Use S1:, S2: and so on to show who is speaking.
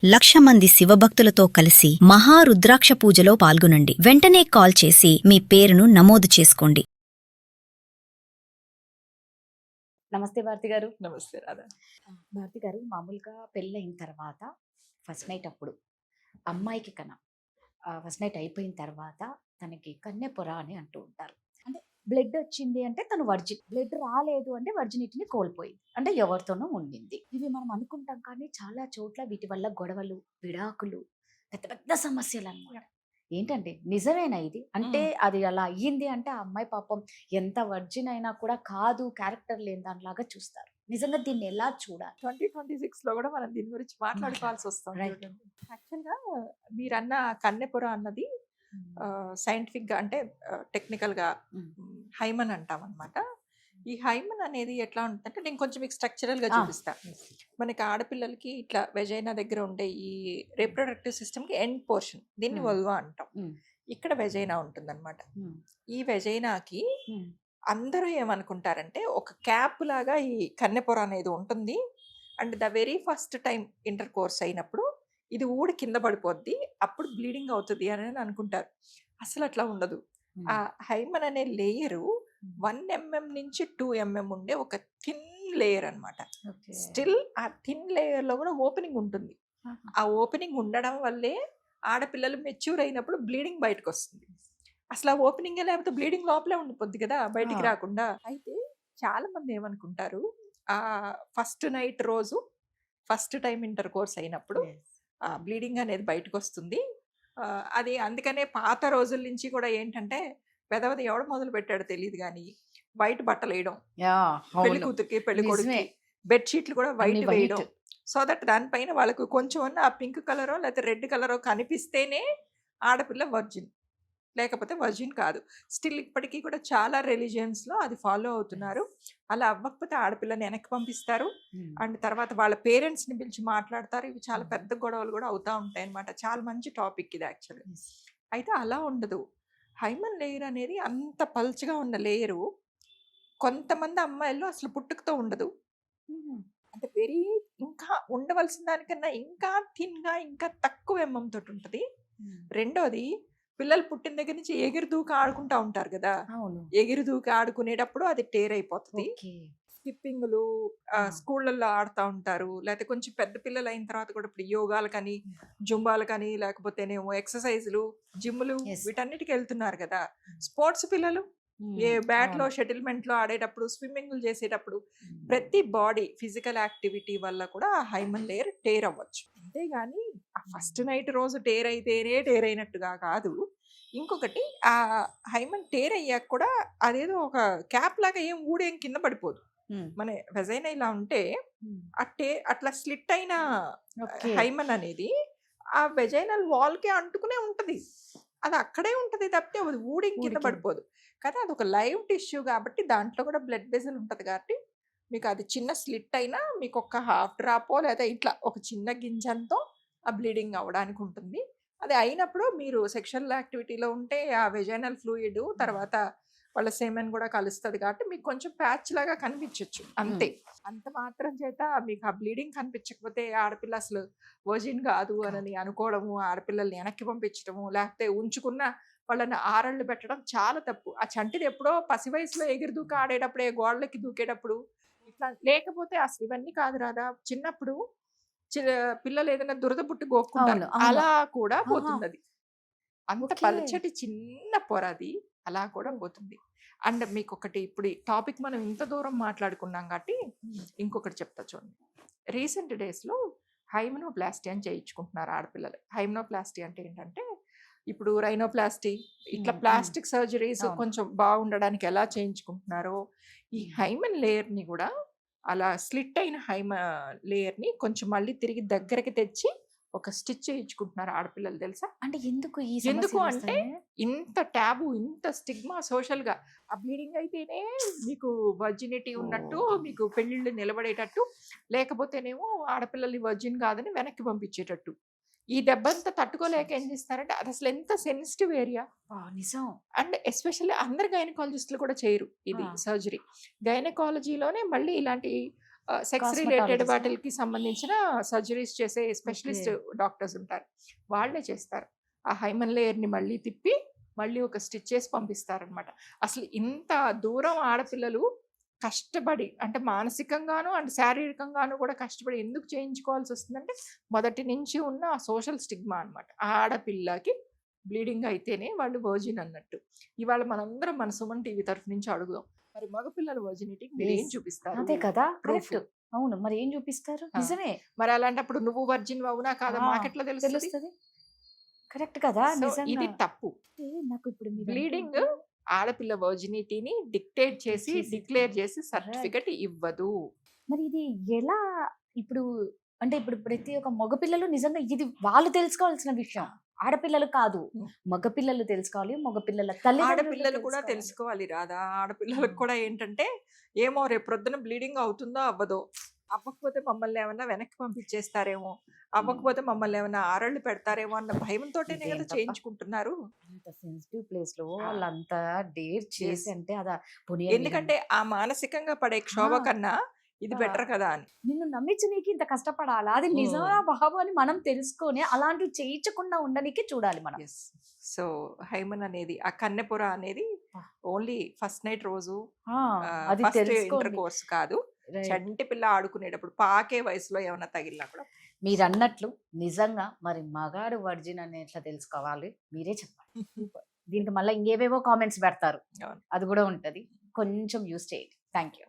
S1: 1,00,000 మంది శివభక్తులతో కలిసి మహారుద్రాక్ష పూజలో పాల్గొనండి. వెంటనే కాల్ చేసి మీ పేరును నమోదు చేసుకోండి.
S2: నమస్తే భారతి గారు.
S3: నమస్తే రాధా.
S2: భారతి గారు, మామూలుగా పెళ్ళయిన తర్వాత ఫస్ట్ నైట్ అప్పుడు అమ్మాయికి ఫస్ట్ నైట్ అయిపోయిన తర్వాత తనకి కన్యపొర అని అంటూ ఉంటారు. అంటే బ్లడ్ వచ్చింది అంటే తను వర్జిన్, బ్లడ్ రాలేదు అంటే వర్జినిటీని కోల్పోయింది, అంటే ఎవరితోనో ఉండింది. ఇవి మనం అనుకుంటాం, కానీ చాలా చోట్ల వీటి వల్ల గొడవలు, విడాకులు, పెద్ద పెద్ద సమస్యలు అన్నమాట. ఏంటంటే నిజమేనా ఇది? అంటే అది అలా అయ్యింది అంటే ఆ అమ్మాయి పాపం ఎంత వర్జిన్ అయినా కూడా కాదు, క్యారెక్టర్ లేని దానిలాగా చూస్తారు. నిజంగా దీన్ని ఎలా చూడాలి?
S3: 2026 లో కూడా మనం దీని గురించి మాట్లాడుకోవాల్సి వస్తుంది.
S2: Right.
S3: యాక్చువల్ గా మీరన్న కన్నెపొర అన్నది సైంటిఫిక్ గా అంటే టెక్నికల్ గా హైమన్ అంటాం అనమాట. ఈ హైమన్ అనేది ఎట్లా ఉంటుందంటే, నేను కొంచెం మీకు స్ట్రక్చరల్ గా చూపిస్తా. మనకి ఆడపిల్లలకి ఇట్లా వెజైనా దగ్గర ఉండే ఈ రీప్రొడక్టివ్ సిస్టమ్ కి ఎండ్ పోర్షన్, దీన్ని వల్వా అంటాం. ఇక్కడ వెజైనా ఉంటుంది అనమాట. ఈ వెజైనాకి అందరూ ఏమనుకుంటారంటే ఒక క్యాప్ లాగా ఈ కన్నెపొర అనేది ఉంటుంది. And the very first time inter course అయినప్పుడు ఇది ఊడి కింద పడిపోద్ది, అప్పుడు బ్లీడింగ్ అవుతుంది అని అనుకుంటారు. అసలు అట్లా ఉండదు. ఆ హైమన్ అనే లేయరు 1 mm నుంచి 2 mm ఉండే ఒక థిన్ లేయర్ అనమాట. స్టిల్ ఆ థిన్ లేయర్ లో కూడా ఓపెనింగ్ ఉంటుంది. ఆ ఓపెనింగ్ ఉండడం వల్లే ఆడపిల్లలు మెచ్యూర్ అయినప్పుడు బ్లీడింగ్ బయటకు వస్తుంది. అసలు ఆ ఓపెనింగ్ లేకపోతే బ్లీడింగ్ లోపలే ఉండిపోద్ది కదా, బయటికి రాకుండా. అయితే చాలా మంది ఏమనుకుంటారు, ఆ ఫస్ట్ నైట్ రోజు ఫస్ట్ టైం ఇంటర్ కోర్స్ అయినప్పుడు బ్లీడింగ్ అనేది బయటకు వస్తుంది. అది అందుకనే పాత రోజుల నుంచి కూడా ఏంటంటే, పెదవది ఎవడు మొదలు పెట్టాడో తెలియదు కానీ వైట్ బట్టలు వేయడం, పెళ్లి కూతురికి పెళ్లి కొడుకు బెడ్షీట్లు కూడా వైట్ వేయడం, సో దట్ దానిపైన వాళ్ళకు కొంచెం ఆ పింక్ కలరో లేకపోతే రెడ్ కలరో కనిపిస్తేనే ఆడపిల్ల వర్జిన్, లేకపోతే వర్జిన్ కాదు. స్టిల్ ఇప్పటికీ కూడా చాలా రిలీజియన్స్ లో అది ఫాలో అవుతున్నారు. అలా అవ్వకపోతే ఆడపిల్లని వెనక్కి పంపిస్తారు. అండ్ తర్వాత వాళ్ళ పేరెంట్స్ ని పిలిచి మాట్లాడతారు. ఇవి చాలా పెద్ద గొడవలు కూడా అవుతా ఉంటాయి అనమాట. చాలా మంచి టాపిక్ ఇది యాక్చువల్గా. అయితే అలా ఉండదు. హైమన్ లేయర్ అనేది అంత పల్చగా ఉన్న లేయరు కొంతమంది అమ్మాయిల్లో అసలు పుట్టుకతో ఉండదు. అంటే వెరీ ఇంకా ఉండవలసిన దానికన్నా ఇంకా థిన్ గా ఇంకా తక్కువ ఎంఎం తోటి ఉంటది. రెండోది, పిల్లలు పుట్టిన దగ్గర నుంచి ఎగిరి దూకి ఆడుకుంటా ఉంటారు కదా, ఎగిరి దూకి ఆడుకునేటప్పుడు అది టేర్ అయిపోతుంది. స్కిప్పింగ్లు స్కూళ్ళల్లో ఆడుతూ ఉంటారు. లేకపోతే కొంచెం పెద్ద పిల్లలు అయిన తర్వాత కూడా ఇప్పుడు యోగాలు కానీ జుంబాలు కానీ లేకపోతేనేమో ఎక్సర్సైజులు, జిమ్లు, వీటన్నిటికి వెళ్తున్నారు కదా. స్పోర్ట్స్ పిల్లలు ఏ బ్యాట్ లో షటిల్మెంట్ లో ఆడేటప్పుడు, స్విమ్మింగ్లు చేసేటప్పుడు ప్రతి బాడీ ఫిజికల్ యాక్టివిటీ వల్ల కూడా హైమన్ లేయర్ టేర్ అవ్వచ్చు. అంతేగాని ఆ ఫస్ట్ నైట్ రోజు టేర్ అయితేనే టేర్ అయినట్టుగా కాదు. ఇంకొకటి, ఆ హైమన్ టేర్ అయ్యాక కూడా అదేదో ఒక క్యాప్ లాగా ఏం ఊడేం కింద పడిపోదు. మన వెజైనా ఇలా ఉంటే అట్లా స్లిట్ అయిన హైమన్ అనేది ఆ వెజైనల్ వాల్ కి అంటుకునే ఉంటది. అది అక్కడే ఉంటది తప్పితే అది ఊడి కింద పడిపోదు కదా. అది ఒక లైవ్ టిష్యూ కాబట్టి దాంట్లో కూడా బ్లడ్ వెజల్ ఉంటది కాబట్టి మీకు అది చిన్న స్లిట్ అయినా మీకు ఒక హాఫ్ డ్రాపో లేదా ఇట్లా ఒక చిన్న గింజంతో ఆ బ్లీడింగ్ అవ్వడానికి ఉంటుంది. అది అయినప్పుడు మీరు సెక్షువల్ యాక్టివిటీలో ఉంటే ఆ వెజైనల్ ఫ్లూయిడ్ తర్వాత వాళ్ళ సెమెన్ కూడా కలుస్తుంది కాబట్టి మీకు కొంచెం ప్యాచ్ లాగా కనిపించవచ్చు అంతే. అంత మాత్రం చేత మీకు ఆ బ్లీడింగ్ కనిపించకపోతే ఆడపిల్ల అసలు వర్జిన్ కాదు అని అనుకోవడము, ఆడపిల్లల్ని వెనక్కి పంపించడము, లేకపోతే ఉంచుకున్న వాళ్ళని ఆరళ్ళు పెట్టడం చాలా తప్పు. ఆ చంటిది ఎప్పుడో పసి వయసులో ఎగిరి దూక ఆడేటప్పుడే, గోడలకి దూకేటప్పుడు ఇట్లా, లేకపోతే అసలు ఇవన్నీ కాదు రాదా. చిన్నప్పుడు పిల్లలు ఏదైనా దురద పుట్టి గోక్కుంటారు, అలా కూడా పోతుంది. అది అంత పలచటి చిన్న పొర, అది అలా కూడా పోతుంది. అండ్ మీకు ఒకటి, ఇప్పుడు ఈ టాపిక్ మనం ఇంత దూరం మాట్లాడుకున్నాం కాబట్టి ఇంకొకటి చెప్తా చూడండి. రీసెంట్ డేస్ లో హైమనోప్లాస్టీ అని చేయించుకుంటున్నారు ఆడపిల్లలు. హైమనోప్లాస్టీ అంటే ఏంటంటే, ఇప్పుడు రైనోప్లాస్టీ ఇట్లా ప్లాస్టిక్ సర్జరీస్ కొంచెం బాగుండడానికి ఎలా చేయించుకుంటున్నారో, ఈ హైమన్ లేయర్ ని కూడా అలా స్లిట్ అయిన లేయర్ ని కొంచెం మళ్ళీ తిరిగి దగ్గరికి తెచ్చి ఒక స్టిచ్ చేయించుకుంటున్నారు ఆడపిల్లలు. తెలుసా
S2: అంటే ఎందుకు
S3: అంటే ఇంత ట్యాబు, ఇంత స్టిగ్మా సోషల్ గా. ఆ బ్లీడింగ్ అయితేనే మీకు వర్జినిటీ ఉన్నట్టు, మీకు పెళ్లిళ్ళు నిలబడేటట్టు, లేకపోతేనేమో ఆడపిల్లల్ని వర్జిన్ కాదని వెనక్కి పంపించేటట్టు. ఈ దెబ్బంతా తట్టుకోలేక ఏం చేస్తారంటే, అది అసలు ఎంత సెన్సిటివ్ ఏరియా.
S2: నిజం.
S3: అండ్ ఎస్పెషల్లీ అందరు గైనకాలజిస్టులు కూడా చేయరు ఇది సర్జరీ. గైనకాలజీలోనే మళ్ళీ ఇలాంటి సెక్స్ రిలేటెడ్
S2: Cosmetologist ఆ?
S3: వాటికి సంబంధించిన సర్జరీస్ చేసే స్పెషలిస్ట్ డాక్టర్స్ ఉంటారు, వాళ్ళే చేస్తారు. ఆ హైమన్ లేయర్ని మళ్ళీ తిప్పి మళ్ళీ ఒక స్టిచ్ చేసి పంపిస్తారనమాట. అసలు ఇంత దూరం ఆడపిల్లలు కష్టపడి, అంటే మానసికంగాను అండ్ శారీరకంగాను కూడా కష్టపడి ఎందుకు చేయించుకోవాల్సి వస్తుందంటే మొదటి నుంచి ఉన్న ఆ సోషల్ స్టిగ్మా అనమాట. ఆడపిల్లకి బ్లీడింగ్ అయితేనే వాళ్ళు వర్జిన్ అన్నట్టు. ఇవాళ మనందరం మన సుమన్ టీవీ తరఫు నుంచి అడుగుదాం, మరి మగపిల్లల వర్జినిటీకి మీరు ఏం
S2: Yes.
S3: చూపిస్తారు?
S2: అదే కదా,
S3: Proof.
S2: కరెక్ట్. అవును, మరి ఏం చూపిస్తారు?
S3: ఆ.
S2: నిజమే,
S3: మరి అలాంటప్పుడు నువ్వు వర్జిన్ అవునా కాదా మాకెట్లా తెలుస్తుంది?
S2: తెలుస్తుంది. కరెక్ట్ కదా,
S3: సో
S2: నిజంగా.
S3: ఇది తప్పు.
S2: నాకు ఇప్పుడు మీరు
S3: బ్లీడింగ్
S2: అంటుంటే
S3: ఆడపిల్ల వర్జినిటీని డిక్టేట్ చేసి
S2: చేసి-
S3: డిక్లేర్ చేసి సర్టిఫికెట్ ఇవ్వదు.
S2: మరి ఇది ఎలా ఇప్పుడు, అంటే ఇప్పుడు ప్రతి ఒక్క మగపిల్లలు నిజంగా ఇది వాళ్ళు తెలుసుకోవాల్సిన విషయం, ఆడపిల్లలు కాదు,
S3: Hmm.
S2: మగపిల్లలు తెలుసుకోవాలి, మగపిల్లల తల్లిదండ్రులు
S3: ఆడపిల్లలు కూడా తెలుసుకోవాలి రాదా. ఆడపిల్లలకు కూడా ఏంటంటే ఏమో రేపు ప్రొద్దున బ్లీడింగ్ అవుతుందో అవ్వదో, అవ్వకపోతే మమ్మల్ని ఏమన్నా వెనక్కి పంపించేస్తారేమో, అవ్వకపోతే మమ్మల్ని ఏమన్నా ఆరళ్ళు పెడతారేమో అన్న భయంతోనే కదా
S2: ఇదేంటబ్బా?
S3: చేయించుకుంటున్నారు.
S2: అంత సెన్సిటివ్ ప్లేస్ లో
S3: ఆ.
S2: వాళ్ళంతా డేర్ చేసి
S3: Yes.
S2: అంటే అదా పోనీ
S3: ఎందుకంటే ఆ మానసికంగా పడే క్షోభ
S2: ఆ.
S3: కన్నా ఇది
S2: ఆ.
S3: బెటర్ కదా అని.
S2: నిన్ను నమ్మించి నీకు ఇంత కష్టపడాలా, అది నిజమా బాబు అని మనం తెలుసుకొని అలాంటివి చేయించకుండా ఉండడానికి చూడాలి మనం.
S3: ఎస్. సో హైమన్ అనేది ఆ కన్నెపొర అనేది
S2: ఆ.
S3: ఓన్లీ ఫస్ట్ నైట్ రోజు
S2: ఆ, అది
S3: ఫస్ట్ ఇంటర్
S2: తెలుసుకోండి.
S3: కోర్స్ కాదు,
S2: Right.
S3: చంటి పిల్ల ఆడుకునేటప్పుడు పాకే వయసులో ఏమైనా తగిలినా కూడా
S2: మీరు అన్నట్లు నిజంగా మరి మగాడు వర్జిన్ అని ఎట్లా తెలుసుకోవాలి మీరే చెప్పండి. దీనికి మళ్ళీ ఇంకేవేవో కామెంట్స్ పెడతారు,
S3: అవును.
S2: అది కూడా ఉంటది, కొంచెం యూస్ చేయండి. Thank you.